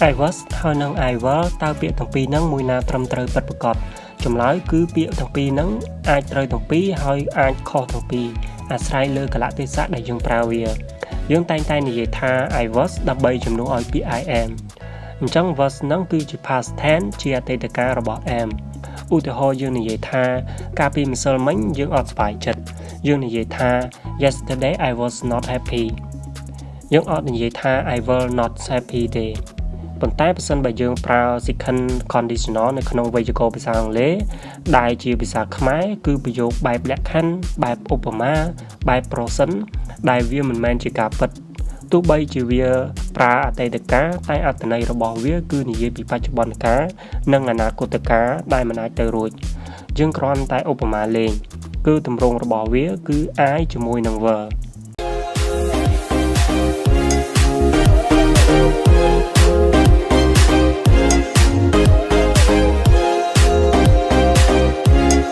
I was ហើយនឹង I will តើពាក្យទាំងពីរហ្នឹងមួយណាត្រឹមត្រូវពិតប្រាកដចម្លើយគឺពាក្យទាំងពីរហ្នឹងអាចត្រូវទាំងពីរហើយអាចខុសទាំងពីរអាស្រ័យលើកលៈទេសៈដែលយើងប្រើវាយើងតែងតែនិយាយថា I was ដើម្បីជំនួសឲ្យពាក្យ I am អញ្ចឹង was ហ្នឹងគឺជា past tense ជាអតីតកាលរបស់ am ឧទាហរណ៍យើងនិយាយថាកាលពីម្សិលមិញយើងអត់សប្បាយចិត្តយើងនិយាយថា yesterday I was not happy យើងអត់និយាយថា I will not happy day ប៉ុន្តែប្រសិនបើយើងប្រើ second conditional នៅក្នុងវេយ្យាករណ៍ភាសាអង់គ្លេសដែលជាភាសាខ្មែរគឺប្រយោគបែបលក្ខខណ្ឌបែបឧបមាបែប person ដែលវាមិនមែនជាការពិតទោះបីជាវាប្រើអតីតកាលតែអត្ថន័យរបស់វាគឺនិយាយពីបច្ចុប្បន្នកាលនិងអនាគតកាលដែលមិនអាចទៅរួចយើងគ្រាន់តែឧបមាលេងគឺទម្រង់របស់វាគឺ I ជាមួយនឹង were